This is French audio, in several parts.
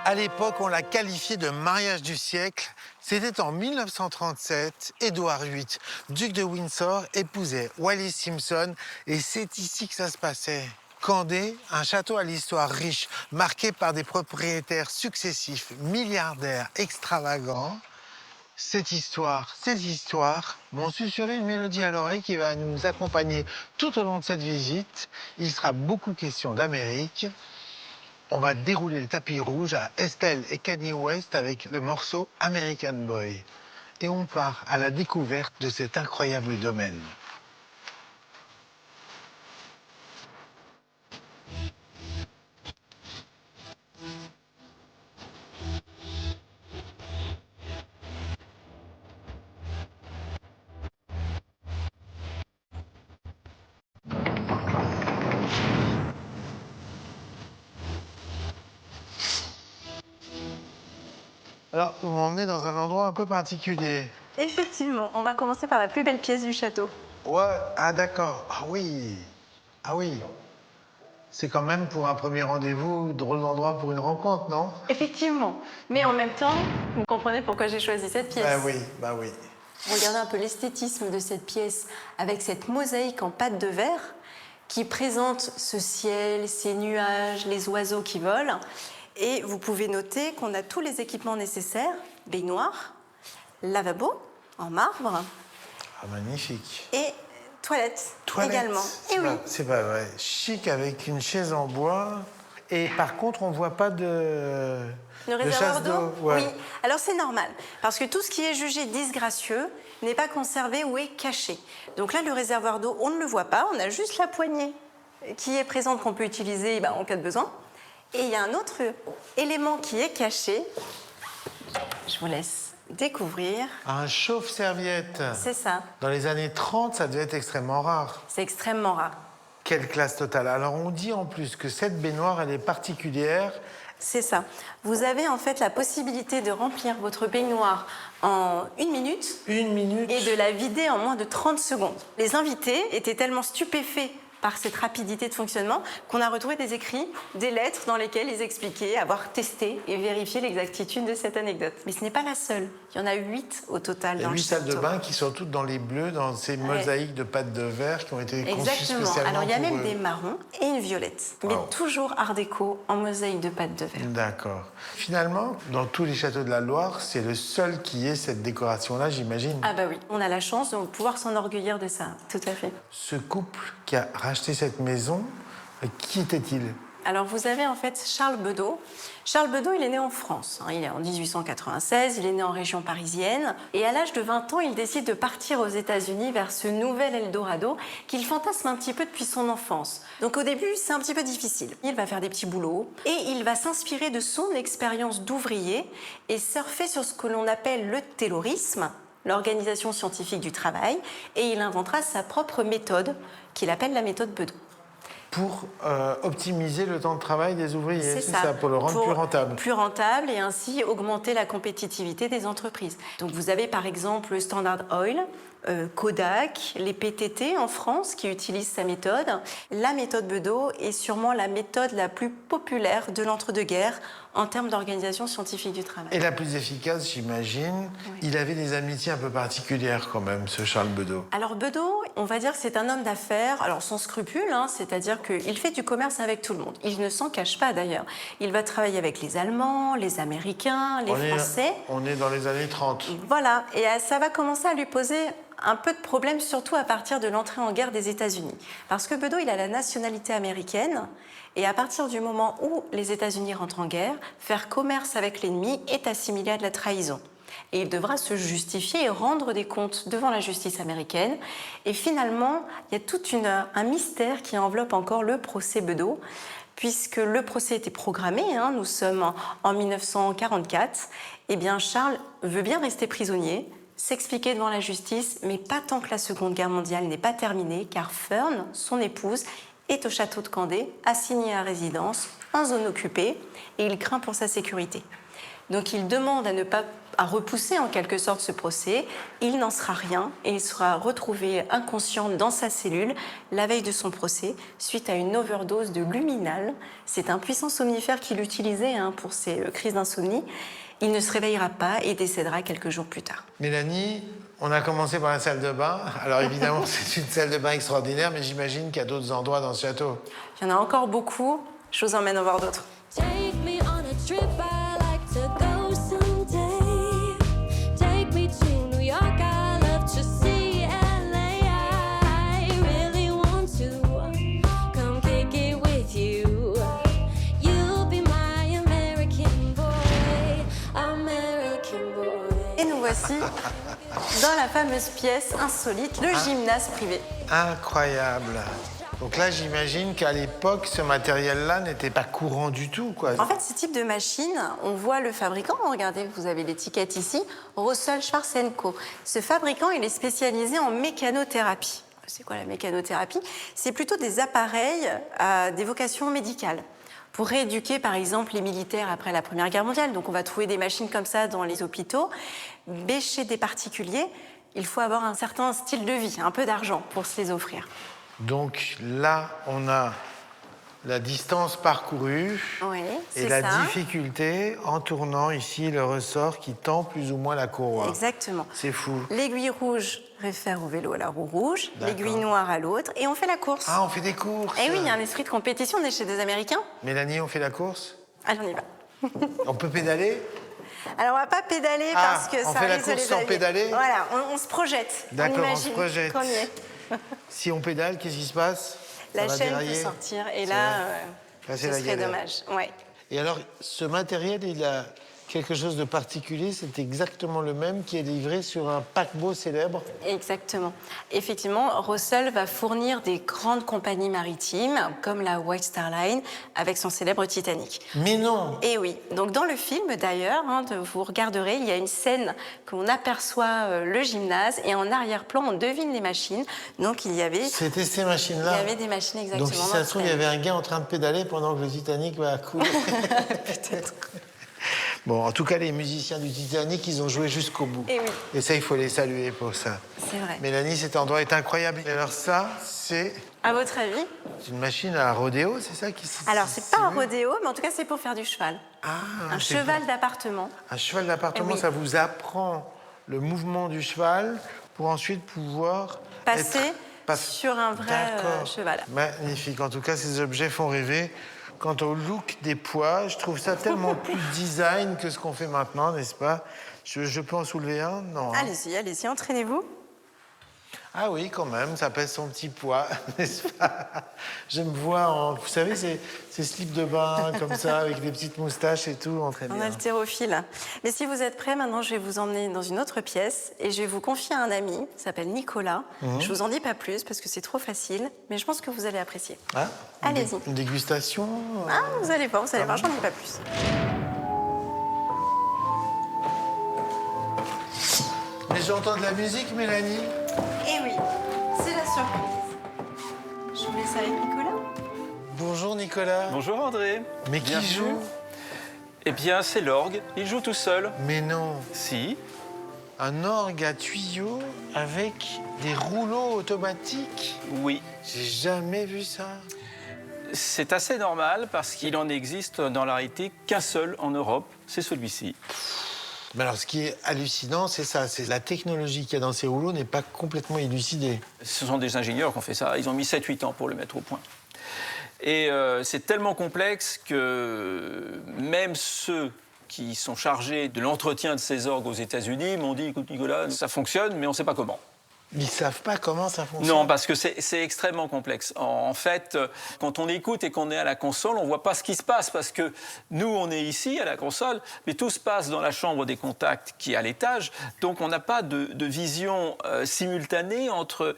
À l'époque, on l'a qualifié de mariage du siècle. C'était en 1937. Édouard VIII, duc de Windsor, épousait Wallis Simpson et c'est ici que ça se passait. Candé, un château à l'histoire riche, marqué par des propriétaires successifs, milliardaires, extravagants. Ces histoires m'ont susurré une mélodie à l'oreille qui va nous accompagner tout au long de cette visite. Il sera beaucoup question d'Amérique. On va dérouler le tapis rouge à Estelle et Kanye West avec le morceau American Boy. Et on part à la découverte de cet incroyable domaine. Alors, vous m'emmenez dans un endroit un peu particulier. Effectivement, on va commencer par la plus belle pièce du château. Ouais, ah d'accord. Ah oui. Ah oui. C'est quand même pour un premier rendez-vous, drôle d'endroit pour une rencontre, non? Effectivement, mais en même temps, vous comprenez pourquoi j'ai choisi cette pièce. Bah oui, bah oui. Regardez un peu l'esthétisme de cette pièce avec cette mosaïque en pâte de verre qui présente ce ciel, ces nuages, les oiseaux qui volent. Et vous pouvez noter qu'on a tous les équipements nécessaires, baignoire, lavabo en marbre Ah, magnifique. et toilettes Toilette. également. Et oui. C'est pas vrai. Chic avec une chaise en bois. Et par contre, on voit pas de... Le de réservoir chasse d'eau. Ouais. Oui, alors c'est normal, parce que tout ce qui est jugé disgracieux n'est pas conservé ou est caché. Donc là, le réservoir d'eau, on ne le voit pas, on a juste la poignée qui est présente qu'on peut utiliser en cas de besoin. Et il y a un autre élément qui est caché, je vous laisse découvrir. Un chauffe-serviette. C'est ça, Dans les années 30, ça devait être extrêmement rare. c'est extrêmement rare. Quelle classe totale. Alors, on dit en plus que cette baignoire, elle est particulière. C'est ça. Vous avez en fait la possibilité de remplir votre baignoire en 1 minute. 1 minute. Et de la vider en moins de 30 secondes. Les invités étaient tellement stupéfaits par cette rapidité de fonctionnement qu'on a retrouvé des écrits, des lettres dans lesquelles ils expliquaient avoir testé et vérifié l'exactitude de cette anecdote. Mais ce n'est pas la seule. Il y en a 8 au total Il y a dans le 8 salles de château. bain qui sont toutes dans les bleus, dans ces mosaïques de pâte de verre qui ont été conçues Exactement. spécialement Alors il y a pour même eux. des marrons et une violette. Mais Wow. toujours art déco en mosaïque de pâte de verre. D'accord. Finalement, dans tous les châteaux de la Loire, c'est le seul qui ait cette décoration-là, j'imagine. Ah bah oui, on a la chance de pouvoir s'enorgueillir de ça, tout à fait. Ce couple qui a racheté cette maison, qui était-il? Alors vous avez en fait Charles Bedeau. Charles Bedeau, il est né en France. Il est en 1896, il est né en région parisienne. Et à l'âge de 20 ans, il décide de partir aux États-Unis vers ce nouvel Eldorado qu'il fantasme un petit peu depuis son enfance. Donc au début, c'est un petit peu difficile. Il va faire des petits boulots et il va s'inspirer de son expérience d'ouvrier et surfer sur ce que l'on appelle le taylorisme, l'organisation scientifique du travail, et il inventera sa propre méthode qu'il appelle la méthode Bedeau. Pour optimiser le temps de travail des ouvriers, C'est ça, pour le rendre plus rentable. Plus rentable et ainsi augmenter la compétitivité des entreprises. Donc vous avez par exemple Standard Oil, Kodak, les PTT en France qui utilisent sa méthode. La méthode Bedeau est sûrement la méthode la plus populaire de l'entre-deux-guerres en termes d'organisation scientifique du travail. Et la plus efficace, j'imagine. Oui. Il avait des amitiés un peu particulières quand même, ce Charles Bedeau. Alors Bedeau, on va dire que c'est un homme d'affaires, alors sans scrupule, c'est-à-dire qu'il fait du commerce avec tout le monde. Il ne s'en cache pas d'ailleurs. Il va travailler avec les Allemands, les Américains, les Français. On est dans les années 30. Voilà, et ça va commencer à lui poser un peu de problème, surtout à partir de l'entrée en guerre des États-Unis. Parce que Bedeau, il a la nationalité américaine, et à partir du moment où les États-Unis rentrent en guerre, faire commerce avec l'ennemi est assimilé à de la trahison. Et il devra se justifier et rendre des comptes devant la justice américaine. Et finalement, il y a tout un mystère qui enveloppe encore le procès Bedeau, puisque le procès était programmé, nous sommes en 1944, eh bien Charles veut bien rester prisonnier, s'expliquer devant la justice, mais pas tant que la Seconde Guerre mondiale n'est pas terminée, car Fern, son épouse, est au château de Candé, assigné à résidence, en zone occupée, et il craint pour sa sécurité. Donc il demande à repousser en quelque sorte ce procès. Il n'en sera rien et il sera retrouvé inconscient dans sa cellule la veille de son procès suite à une overdose de luminal. C'est un puissant somnifère qu'il utilisait pour ses crises d'insomnie. Il ne se réveillera pas et décédera quelques jours plus tard. Mélanie, on a commencé par la salle de bain. Alors évidemment, c'est une salle de bain extraordinaire, mais j'imagine qu'il y a d'autres endroits dans ce château. Il y en a encore beaucoup. Je vous emmène en voir d'autres. Take me on a trip, I like to go someday. Take me to New York, I love to see LA. I really want to come kick it with you. You'll be my American boy, American boy. Et nous voici dans la fameuse pièce insolite, le gymnase privé. Incroyable. Donc là, j'imagine qu'à l'époque, ce matériel-là n'était pas courant du tout, quoi. En fait, ce type de machine, on voit le fabricant. Regardez, vous avez l'étiquette ici, Russell Schwarz & Co. Ce fabricant, il est spécialisé en mécanothérapie. C'est quoi la mécanothérapie? C'est plutôt des appareils à des vocations médicales. Pour rééduquer, par exemple, les militaires après la Première Guerre mondiale. Donc, on va trouver des machines comme ça dans les hôpitaux. Mais chez des particuliers, il faut avoir un certain style de vie, un peu d'argent pour se les offrir. Donc là, on a la distance parcourue Oui, et c'est la ça. difficulté en tournant ici le ressort qui tend plus ou moins la courroie. Exactement. C'est fou. L'aiguille rouge réfère au vélo à la roue rouge, D'accord. l'aiguille noire à l'autre, et on fait la course. Ah, on fait des courses. Eh oui, il y a un esprit de compétition, on est chez des Américains. Mélanie, on fait la course? Allez, on y va. On peut pédaler? Alors, on va pas pédaler Ah, parce que on ça fait la risque de course les sans allier. pédaler? Voilà, on se projette. D'accord, on se imagine projette. qu'on y est. Si on pédale, qu'est-ce qui se passe? La Ça va chaîne dérailler? peut sortir, et C'est là, vrai. Là, c'est ce la serait galère. dommage. Ouais. Et alors, ce matériel, il a quelque chose de particulier. C'est exactement le même qui est livré sur un paquebot célèbre. Exactement. Effectivement, Russell va fournir des grandes compagnies maritimes, comme la White Star Line, avec son célèbre Titanic. Mais non! Et oui, donc dans le film d'ailleurs, vous regarderez, il y a une scène qu'on aperçoit le gymnase et en arrière-plan on devine les machines. Donc il y avait C'était ces machines-là. des machines exactement. Donc si dans ça le se trouve, il y film. avait un gars en train de pédaler pendant que le Titanic va couler. Peut-être. Bon, en tout cas, les musiciens du Titanic, ils ont joué jusqu'au bout. Et oui. Et ça, il faut les saluer pour ça. C'est vrai. Mélanie, cet endroit est incroyable. Et alors ça, c'est À votre avis? une machine à rodéo, c'est ça qui Alors c'est pas un rodéo, mais en tout cas c'est pour faire du cheval. Ah, Un c'est cheval d'appartement. Un cheval d'appartement, Eh oui. ça vous apprend le mouvement du cheval pour ensuite pouvoir Passer pas- sur un vrai D'accord. cheval. Magnifique. En tout cas, ces objets font rêver. Quant au look des poids, je trouve ça tellement plus design que ce qu'on fait maintenant, n'est-ce pas? Je peux en soulever un? Non. hein. Allez-y, allez-y, entraînez-vous. Ah oui, quand même, ça pèse son petit poids, n'est-ce pas? Je me vois en... Vous savez, ces slips de bain comme ça, avec des petites moustaches et tout, très En bien. haltérophile. Mais si vous êtes prêts, maintenant je vais vous emmener dans une autre pièce et je vais vous confier à un ami, il s'appelle Nicolas. Je vous en dis pas plus parce que c'est trop facile, mais je pense que vous allez apprécier. Ah, Allez-y. Une dégustation? Ah, vous allez voir, j'en dis pas plus. Mais j'entends de la musique, Mélanie. Et oui, c'est la surprise. Je vous laisse avec Nicolas. Bonjour, Nicolas. Bonjour André. Mais qui Bienvenue. joue? Eh bien, c'est l'orgue. Il joue tout seul. Mais non. Si. Un orgue à tuyaux avec des rouleaux automatiques? Oui. J'ai jamais vu ça. C'est assez normal parce qu'il en existe dans la réalité qu'un seul en Europe, c'est celui-ci. Mais alors, ce qui est hallucinant, c'est ça. C'est la technologie qu'il y a dans ces rouleaux n'est pas complètement élucidée. Ce sont des ingénieurs qui ont fait ça. Ils ont mis 7-8 ans pour le mettre au point. Et c'est tellement complexe que même ceux qui sont chargés de l'entretien de ces orgues aux États-Unis m'ont dit, écoute Nicolas, ça fonctionne, mais on ne sait pas comment. Ils savent pas comment ça fonctionne. Non, parce que c'est extrêmement complexe. En fait, quand on écoute et qu'on est à la console, on ne voit pas ce qui se passe, parce que nous, on est ici à la console, mais tout se passe dans la chambre des contacts qui est à l'étage, donc on n'a pas de vision simultanée entre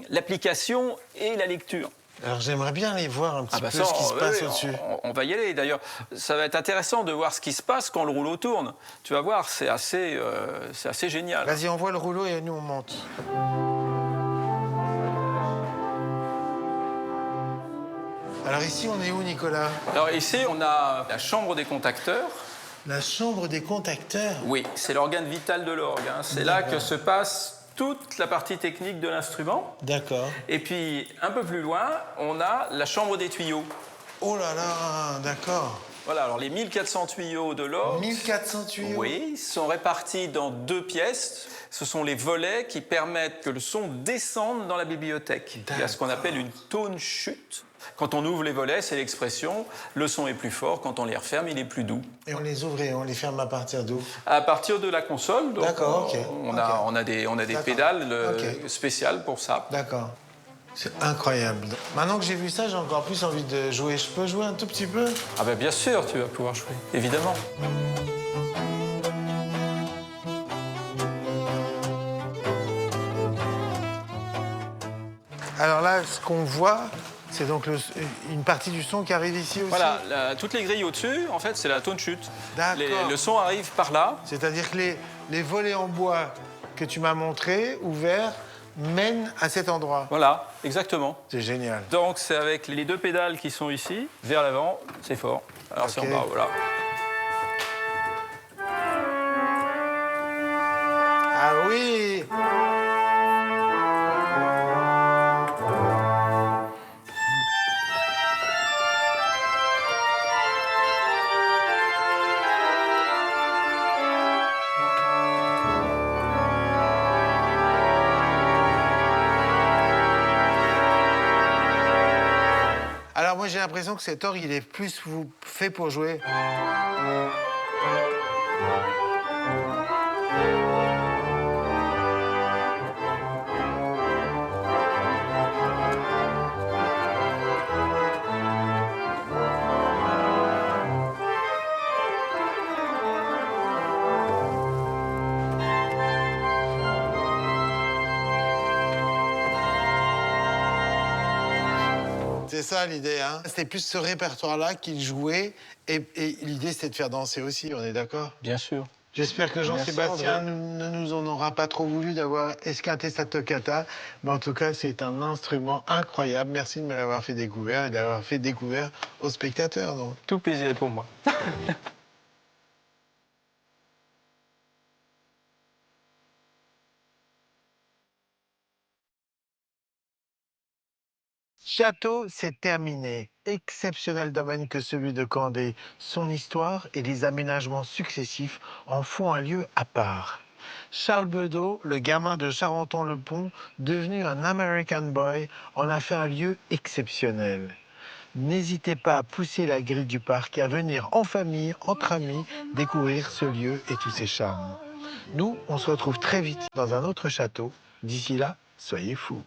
l'application et la lecture. Alors, j'aimerais bien aller voir un petit peu ça, ce qui se oui, passe oui, au-dessus. on va y aller. D'ailleurs, ça va être intéressant de voir ce qui se passe quand le rouleau tourne. Tu vas voir, c'est assez génial. Vas-y, on voit le rouleau et nous, on monte. Alors ici, on est où, Nicolas? Alors ici, on a la chambre des contacteurs. La chambre des contacteurs. Oui, c'est l'organe vital de l'orgue, hein. C'est là que se passe toute la partie technique de l'instrument. D'accord. Et puis, un peu plus loin, on a la chambre des tuyaux. Oh là là, d'accord. Voilà, alors les 1400 tuyaux de l'orgue, 1400 tuyaux. oui, sont répartis dans 2 pièces. Ce sont les volets qui permettent que le son descende dans la bibliothèque. Il y a ce qu'on appelle une tone chute. Quand on ouvre les volets, c'est l'expression, le son est plus fort, quand on les referme, il est plus doux. Et on les ouvre et on les ferme à partir d'où? À partir de la console, donc, D'accord, ok. on a des D'accord. pédales Ok. spéciales pour ça. D'accord. C'est incroyable. Maintenant que j'ai vu ça, j'ai encore plus envie de jouer. Je peux jouer un tout petit peu? Ah ben bien sûr, tu vas pouvoir jouer, évidemment. Alors là, ce qu'on voit, c'est donc une partie du son qui arrive ici aussi. Voilà, toutes les grilles au-dessus, en fait, c'est la tone chute. D'accord. Le son arrive par là. C'est-à-dire que les volets en bois que tu m'as montrés, ouverts, mènent à cet endroit. Voilà, exactement. C'est génial. Donc c'est avec les 2 pédales qui sont ici, vers l'avant, c'est fort. Alors c'est en Ok. bas, voilà. Ah oui! Alors moi j'ai l'impression que cet orgue il est plus fait pour jouer. C'est ça l'idée, hein? C'était plus ce répertoire-là qu'il jouait et l'idée c'était de faire danser aussi, on est d'accord? Bien sûr. J'espère que Jean-Sébastien ne nous en aura pas trop voulu d'avoir esquinté sa toccata, mais en tout cas c'est un instrument incroyable. Merci de me l'avoir fait découvrir et de l'avoir fait découvrir aux spectateurs. Donc. Tout plaisir est pour moi. Château, c'est terminé. Exceptionnel domaine que celui de Candé. Son histoire et les aménagements successifs en font un lieu à part. Charles Bedeau, le gamin de Charenton-le-Pont, devenu un American Boy, en a fait un lieu exceptionnel. N'hésitez pas à pousser la grille du parc et à venir en famille, entre amis, découvrir ce lieu et tous ses charmes. Nous, on se retrouve très vite dans un autre château. D'ici là, soyez fous.